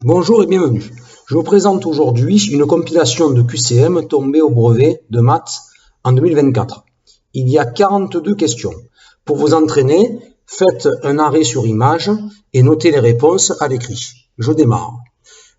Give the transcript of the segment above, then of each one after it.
Bonjour et bienvenue. Je vous présente aujourd'hui une compilation de QCM tombée au brevet de maths en 2024. Il y a 42 questions. Pour vous entraîner, faites un arrêt sur image et notez les réponses à l'écrit. Je démarre.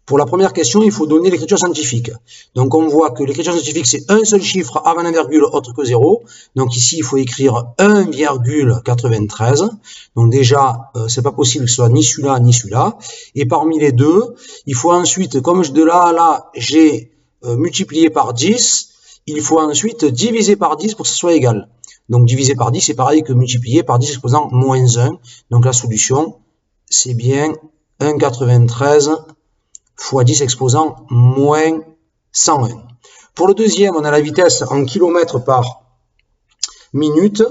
Pour la première question, il faut donner l'écriture scientifique. Donc on voit que l'écriture scientifique, c'est un seul chiffre avant la virgule autre que 0. Donc ici, il faut écrire 1,93. Donc déjà, c'est pas possible que ce soit ni celui-là ni celui-là. Et parmi les deux, il faut ensuite, comme de là à là, j'ai multiplié par 10, il faut ensuite diviser par 10 pour que ce soit égal. Donc diviser par 10, c'est pareil que multiplier par 10 exposant moins 1. Donc la solution, c'est bien 1,93 fois 10 exposant moins 101. Pour le deuxième, on a la vitesse en kilomètres par minute.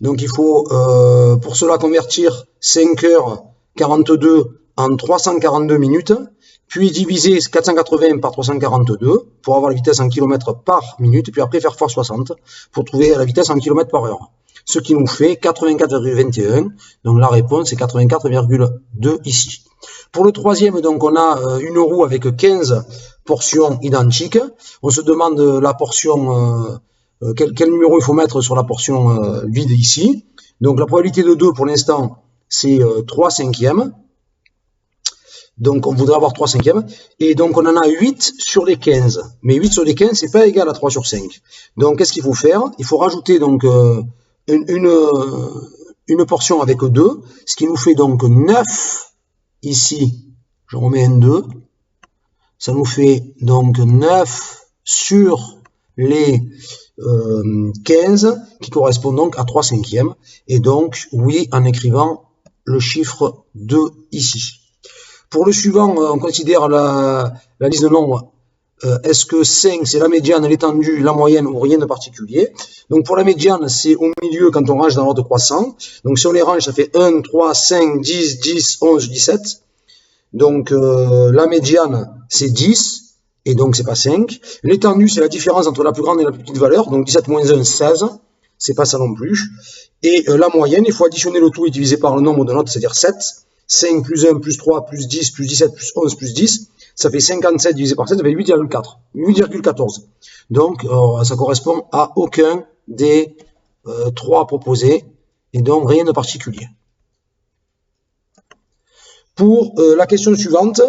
Donc il faut pour cela convertir 5h42 en 342 minutes, puis diviser 480 par 342 pour avoir la vitesse en kilomètres par minute, puis après faire fois 60 pour trouver la vitesse en kilomètres par heure. Ce qui nous fait 84,21. Donc la réponse est 84,2 ici. Pour le troisième, donc, on a une roue avec 15 portions identiques. On se demande la portion, quel numéro il faut mettre sur la portion vide ici. Donc la probabilité de 2 pour l'instant, c'est 3 cinquièmes. Donc on voudrait avoir 3 cinquièmes. Et donc on en a 8 sur les 15. Mais 8 sur les 15, c'est pas égal à 3 sur 5. Donc qu'est-ce qu'il faut faire? Il faut rajouter donc une portion avec 2, ce qui nous fait donc 9 ici. Je remets un 2. Ça nous fait donc 9 sur les 15, qui correspond donc à 3 cinquièmes. Et donc, oui, en écrivant le chiffre 2 ici. Pour le suivant, on considère la liste de nombres. Est-ce que 5, c'est la médiane, l'étendue, la moyenne ou rien de particulier? Donc pour la médiane, c'est au milieu quand on range dans l'ordre croissant. Donc si on les range, ça fait 1, 3, 5, 10, 10, 11, 17. Donc la médiane, c'est 10, et donc c'est pas 5. L'étendue, c'est la différence entre la plus grande et la plus petite valeur. Donc 17 moins 1, 16. C'est pas ça non plus. Et la moyenne, il faut additionner le tout et diviser par le nombre de notes, c'est-à-dire 7. 5 plus 1 plus 3 plus 10 plus 17 plus 11 plus 10. Ça fait 57 divisé par 7, ça fait 8,4. 8,14. Donc, ça correspond à aucun des 3 proposés, et donc rien de particulier. Pour la question suivante,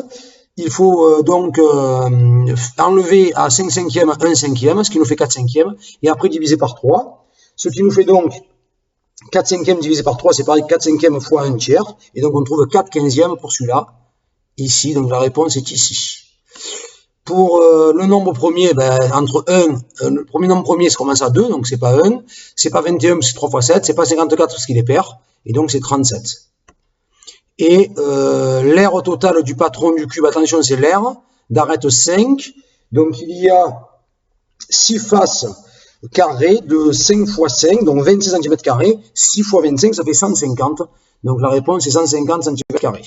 il faut donc enlever à 5 cinquièmes 1 cinquième, ce qui nous fait 4 cinquièmes, et après diviser par 3. Ce qui nous fait donc 4 cinquièmes divisé par 3, c'est pareil, 4 cinquièmes fois 1 tiers, et donc on trouve 4 quinzièmes pour celui-là. Ici, donc la réponse est ici. Pour le nombre premier, entre 1, le premier nombre premier, ça commence à 2, donc c'est pas 1, c'est pas 21, c'est 3 fois 7, c'est pas 54 parce qu'il est pair, et donc c'est 37. Et l'aire totale du patron du cube, attention, c'est l'aire d'arête 5, donc il y a 6 faces carrées de 5 fois 5, donc 26 cm², 6 fois 25, ça fait 150, donc la réponse est 150 cm².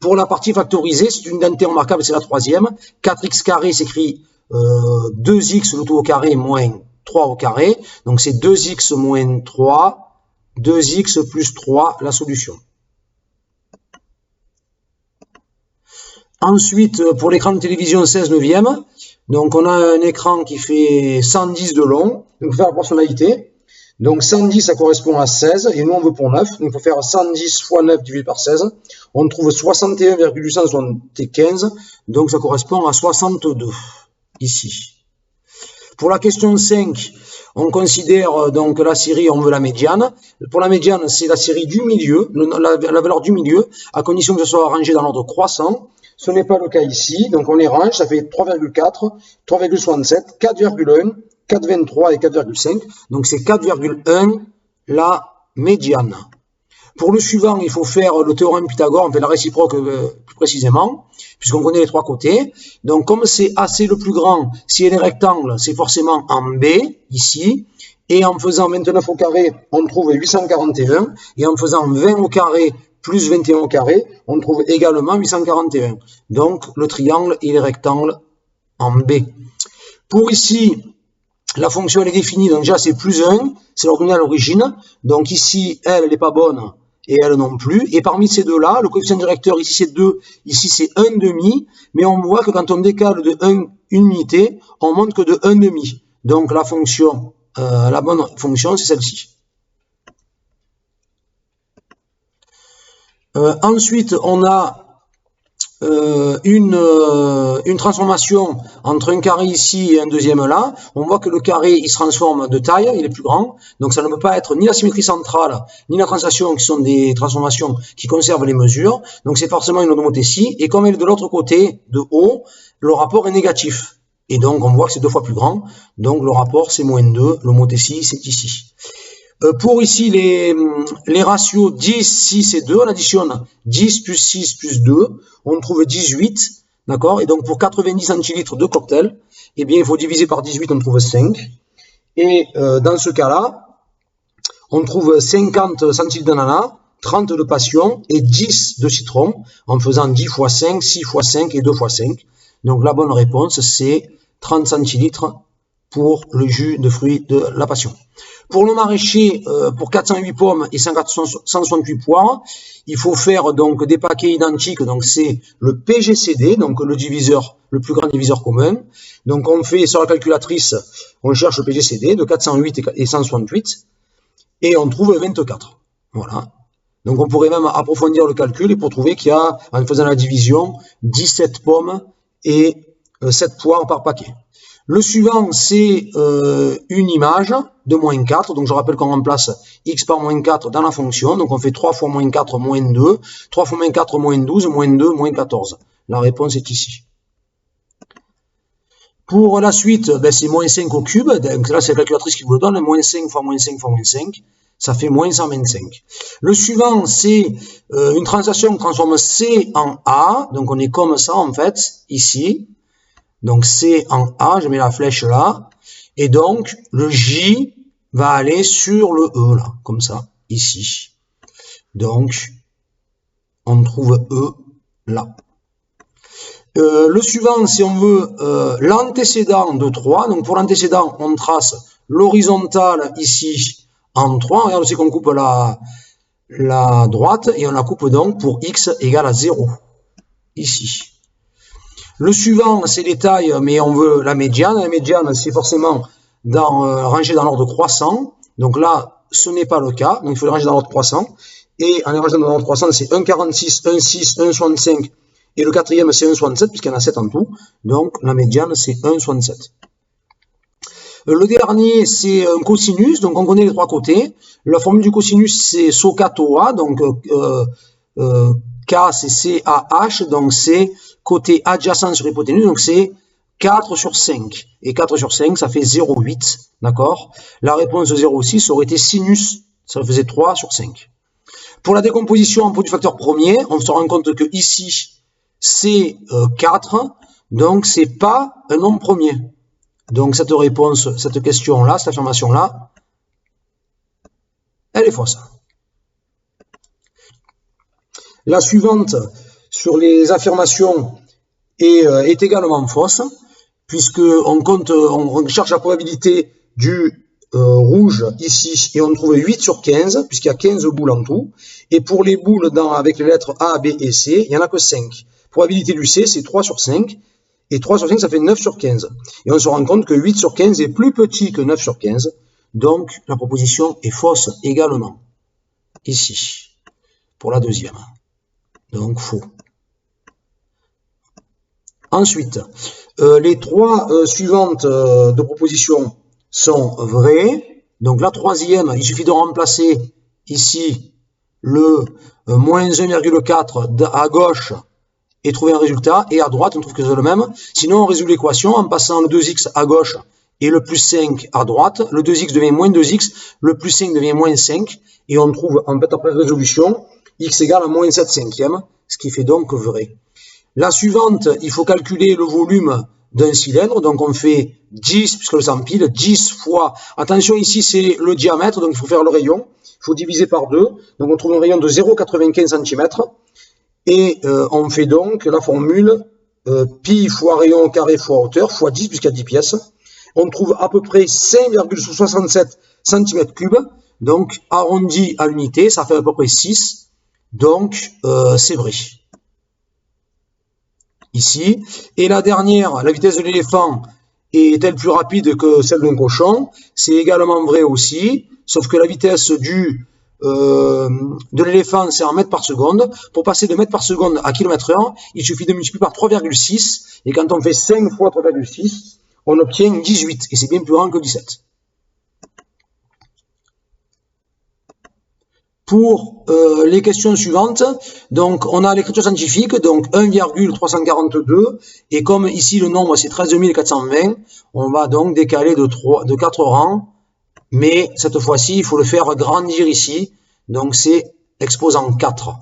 Pour la partie factorisée, c'est une identité remarquable, c'est la troisième. 4x carré s'écrit 2x le tout au carré moins 3 au carré. Donc c'est 2x moins 3, 2x plus 3, la solution. Ensuite, pour l'écran de télévision 16 neuvième, donc on a un écran qui fait 110 de long. Donc il faut faire la proportionnalité. Donc 110, ça correspond à 16, et nous on veut pour 9, donc il faut faire 110 fois 9 divisé par 16, on trouve 61,875, donc ça correspond à 62, ici. Pour la question 5, on considère donc la série, on veut la médiane. Pour la médiane, c'est la série du milieu, la valeur du milieu, à condition que ce soit rangé dans l'ordre croissant. Ce n'est pas le cas ici, donc on les range, ça fait 3,4, 3,67, 4,1, 4,23 et 4,5, donc c'est 4,1 la médiane. Pour le suivant, il faut faire le théorème Pythagore, on fait la réciproque plus précisément, puisqu'on connaît les trois côtés. Donc comme c'est AC le plus grand, si elle est rectangle, c'est forcément en B, ici, et en faisant 29 au carré, on trouve 841, et en faisant 20 au carré plus 21 au carré, on trouve également 841. Donc le triangle, il est rectangle en B. Pour ici, la fonction elle est définie, donc déjà c'est plus 1, c'est l'ordonnée à l'origine, donc ici elle n'est pas bonne, et elle non plus. Et parmi ces deux-là, le coefficient directeur, ici c'est 2, ici c'est 1,5, mais on voit que quand on décale de 1 unité, on monte que de 1,5. Donc la fonction, la bonne fonction, c'est celle-ci. Ensuite, on a une transformation entre un carré ici et un deuxième là. On voit que le carré, il se transforme de taille, il est plus grand. Donc ça ne peut pas être ni la symétrie centrale, ni la translation, qui sont des transformations qui conservent les mesures. Donc c'est forcément une homothétie. Et comme elle est de l'autre côté, de haut, le rapport est négatif. Et donc on voit que c'est 2 fois plus grand. Donc le rapport c'est -2, l'homothétie c'est ici. Pour ici les ratios 10, 6 et 2, on additionne 10 plus 6 plus 2, on trouve 18, d'accord? Et donc pour 90 centilitres de cocktail, eh bien il faut diviser par 18, on trouve 5. Et dans ce cas-là, on trouve 50 centilitres d'ananas, 30 de passion et 10 de citron, en faisant 10 fois 5, 6 fois 5 et 2 fois 5. Donc la bonne réponse, c'est 30 centilitres pour le jus de fruits de la passion. Pour le maraîcher, pour 408 pommes et 168 poires, il faut faire donc des paquets identiques. Donc c'est le PGCD, donc le diviseur, le plus grand diviseur commun. Donc on fait sur la calculatrice, on cherche le PGCD de 408 et 168 et on trouve 24. Voilà. Donc on pourrait même approfondir le calcul et pour trouver qu'il y a, en faisant la division, 17 pommes et 7 poires par paquet. Le suivant, c'est une image de -4. Donc, je rappelle qu'on remplace x par -4 dans la fonction. Donc, on fait 3 fois -4, -2. 3 fois -4, -12, -2, -14. La réponse est ici. Pour la suite, ben, c'est -5 au cube. Donc, là, c'est la calculatrice qui vous le donne. -5 fois -5 fois -5. Ça fait -125. Le suivant, c'est une translation qui transforme C en A. Donc, on est comme ça, en fait, ici. Donc, C en A, je mets la flèche là. Et donc, le J va aller sur le E, là, comme ça, ici. Donc, on trouve E là. Le suivant, si on veut, l'antécédent de 3. Donc, pour l'antécédent, on trace l'horizontale ici en 3. Regarde aussi qu'on coupe la droite et on la coupe donc pour x égale à 0, ici. Le suivant, c'est les tailles, mais on veut la médiane. La médiane, c'est forcément rangé dans l'ordre croissant. Donc là, ce n'est pas le cas. Donc il faut les ranger dans l'ordre croissant. Et en les rangeant dans l'ordre croissant, c'est 1,46, 1,6, 1,65. Et le quatrième, c'est 1,67, puisqu'il y en a 7 en tout. Donc la médiane, c'est 1,67. Le dernier, c'est un cosinus. Donc on connaît les trois côtés. La formule du cosinus, c'est SOHCAHTOA. Donc K, c'est CAH. Donc c'est côté adjacent sur hypoténuse, donc c'est 4 sur 5. Et 4 sur 5, ça fait 0,8. D'accord? La réponse de 0,6 aurait été sinus. Ça faisait 3 sur 5. Pour la décomposition en produit facteur premier, on se rend compte que ici, c'est 4. Donc, c'est pas un nombre premier. Donc, cette réponse, cette question-là, cette affirmation-là, elle est fausse. La suivante, sur les affirmations, est également fausse, on cherche la probabilité du rouge ici, et on trouve 8 sur 15, puisqu'il y a 15 boules en tout, et pour les boules avec les lettres A, B et C, il n'y en a que 5. Probabilité du C, c'est 3 sur 5, et 3 sur 5, ça fait 9 sur 15. Et on se rend compte que 8 sur 15 est plus petit que 9 sur 15, donc la proposition est fausse également, ici, pour la deuxième. Donc faux. Ensuite, les trois suivantes de propositions sont vraies. Donc la troisième, il suffit de remplacer ici le moins 1,4 à gauche et trouver un résultat. Et à droite, on trouve que c'est le même. Sinon, on résout l'équation en passant le 2x à gauche et le plus 5 à droite. Le 2x devient moins 2x, le plus 5 devient moins 5. Et on trouve, en fait, après résolution, x égale à moins 7 cinquièmes, ce qui fait donc vrai. La suivante, il faut calculer le volume d'un cylindre, donc on fait 10, puisque le s'empile, 10 fois, attention ici c'est le diamètre, donc il faut faire le rayon, il faut diviser par 2, donc on trouve un rayon de 0,95 cm, et on fait donc la formule pi fois rayon au carré fois hauteur, fois 10, puisqu'il y a 10 pièces, on trouve à peu près 5,67 cm3, Donc, arrondi à l'unité, ça fait à peu près 6. Donc, c'est vrai. Ici. Et la dernière, la vitesse de l'éléphant est-elle plus rapide que celle d'un cochon? C'est également vrai aussi, sauf que la vitesse de l'éléphant, c'est en mètres par seconde. Pour passer de mètres par seconde à km/h, il suffit de multiplier par 3,6. Et quand on fait 5 fois 3,6, on obtient 18. Et c'est bien plus grand que 17. Pour les questions suivantes, donc on a l'écriture scientifique, donc 1,342, et comme ici le nombre c'est 13 420, on va donc décaler de 4 rangs, mais cette fois-ci il faut le faire grandir ici, donc c'est exposant 4.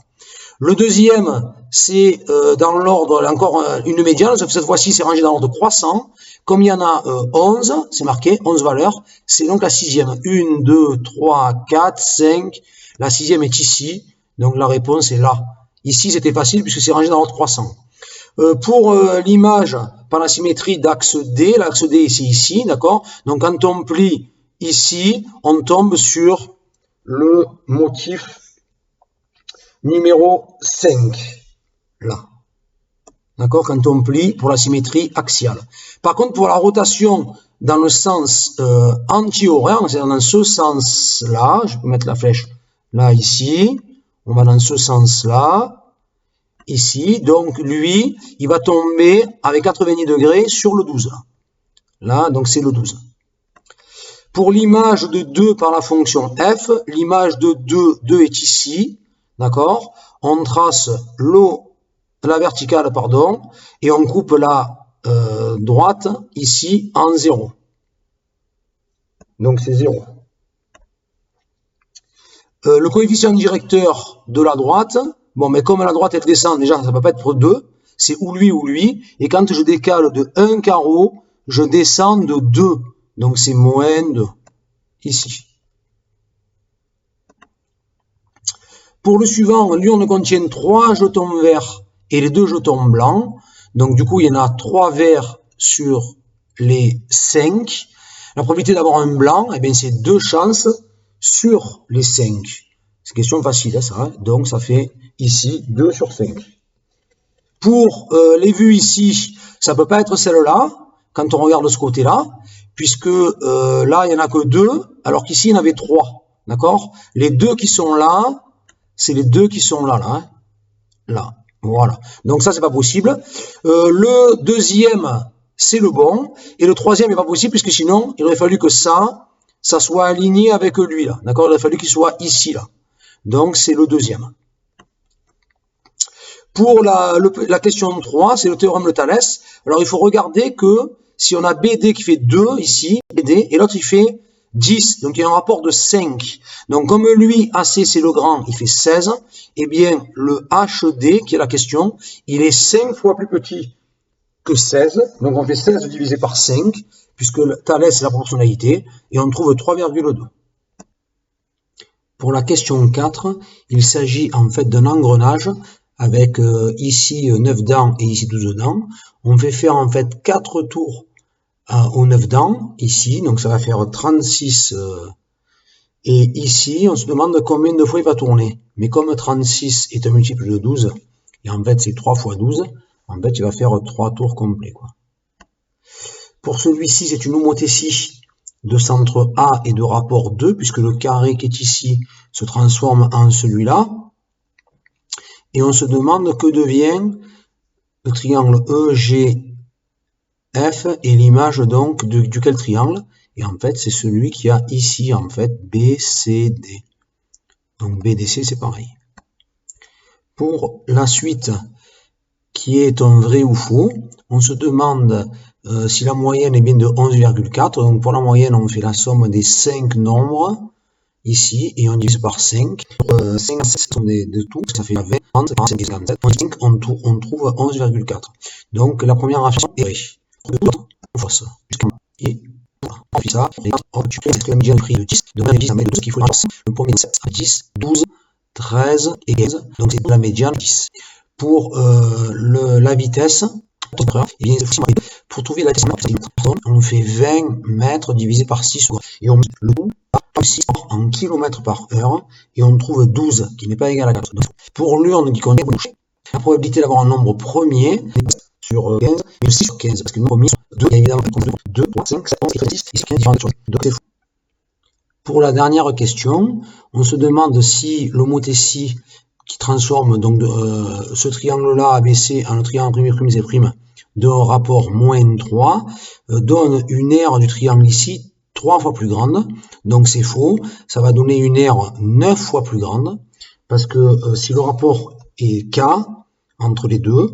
Le deuxième, c'est dans l'ordre, encore une médiane, cette fois-ci c'est rangé dans l'ordre croissant. Comme il y en a 11, c'est marqué 11 valeurs, c'est donc la sixième. 1, 2, 3, 4, 5, la sixième est ici, donc la réponse est là. Ici c'était facile puisque c'est rangé dans l'ordre croissant. Pour l'image par la symétrie d'axe D, l'axe D c'est ici, d'accord? Donc quand on plie ici, on tombe sur le motif numéro 5, là. D'accord? Quand on plie pour la symétrie axiale. Par contre, pour la rotation dans le sens anti-horaire, c'est dans ce sens-là, je peux mettre la flèche là, ici, on va dans ce sens-là, ici, donc lui, il va tomber avec 90 degrés sur le 12. Là, donc c'est le 12. Pour l'image de 2 par la fonction f, l'image de 2 est ici, d'accord? On trace la verticale, pardon, et on coupe la droite ici en 0. Donc c'est 0. Le coefficient directeur de la droite, bon, mais comme la droite elle descend, déjà ça ne peut pas être 2, c'est ou lui, et quand je décale de 1 carreau, je descends de 2, donc c'est moins 2, ici. Pour le suivant, l'urne contient 3 jetons verts et les 2 jetons blancs, donc du coup il y en a 3 verts sur les 5. La probabilité d'avoir un blanc, eh bien c'est 2 chances sur les 5. C'est une question facile, hein, ça. Hein, donc ça fait ici 2 sur 5. Pour les vues ici, ça ne peut pas être celle-là, quand on regarde de ce côté-là, puisque là, il n'y en a que 2, alors qu'ici, il y en avait 3. D'accord? Les 2 qui sont là, c'est les 2 qui sont là, là. Hein, là. Voilà. Donc ça, c'est pas possible. Le deuxième, c'est le bon. Et le troisième n'est pas possible, puisque sinon, il aurait fallu que ça soit aligné avec lui, là. D'accord? Il aurait fallu qu'il soit ici, là. Donc, c'est le deuxième. Pour la question 3, c'est le théorème de Thalès. Alors, il faut regarder que si on a BD qui fait 2 ici, BD, et l'autre il fait 10, donc il y a un rapport de 5. Donc, comme lui, AC, c'est le grand, il fait 16, eh bien, le HD, qui est la question, il est 5 fois plus petit que 16. Donc, on fait 16 divisé par 5, puisque Thalès, c'est la proportionnalité, et on trouve 3,2. Pour la question 4, il s'agit en fait d'un engrenage avec ici 9 dents et ici 12 dents. On fait faire en fait 4 tours aux 9 dents, ici, donc ça va faire 36. Et ici, on se demande combien de fois il va tourner. Mais comme 36 est un multiple de 12, et en fait c'est 3 fois 12, en fait il va faire 3 tours complets, quoi. Pour celui-ci, c'est une homothétie de centre A et de rapport 2, puisque le carré qui est ici se transforme en celui-là. Et on se demande que devient le triangle EGF et l'image donc duquel triangle. Et en fait, c'est celui qui a ici, en fait, BCD. Donc BDC, c'est pareil. Pour la suite, qui est un vrai ou faux, on se demande si la moyenne est bien de 11,4. Donc pour la moyenne, on fait la somme des 5 nombres, ici, et on divise par 5. 5 sont de tout, ça fait 20, 30, 45, 57. On trouve 11,4. Donc la première affirmation est vraie. On fait ça. Et on fait ça. Et on multiplie la médiane prix de 10. Donc la médiane de 12 qu'il faut le premier 7 à 10, 12, 13 et 15. Donc c'est la médiane 10. Pour la vitesse, Pour trouver la distance, on fait 20 mètres divisé par 6 et on met le tout en km par heure et on trouve 12 qui n'est pas égal à 4. Donc, pour l'urne qui contient la probabilité d'avoir un nombre premier sur 15, mais 6 sur 15, parce que le nombre premier sur 2, évidemment, 2, 3, 5, 7, 8, 10, et 15 différentes choses. Donc c'est fou. Pour la dernière question, on se demande si l'homothétie qui transforme donc ce triangle-là ABC en un triangle prime d'un rapport moins 3 donne une aire du triangle ici 3 fois plus grande. Donc c'est faux, ça va donner une aire 9 fois plus grande, parce que si le rapport est K entre les deux,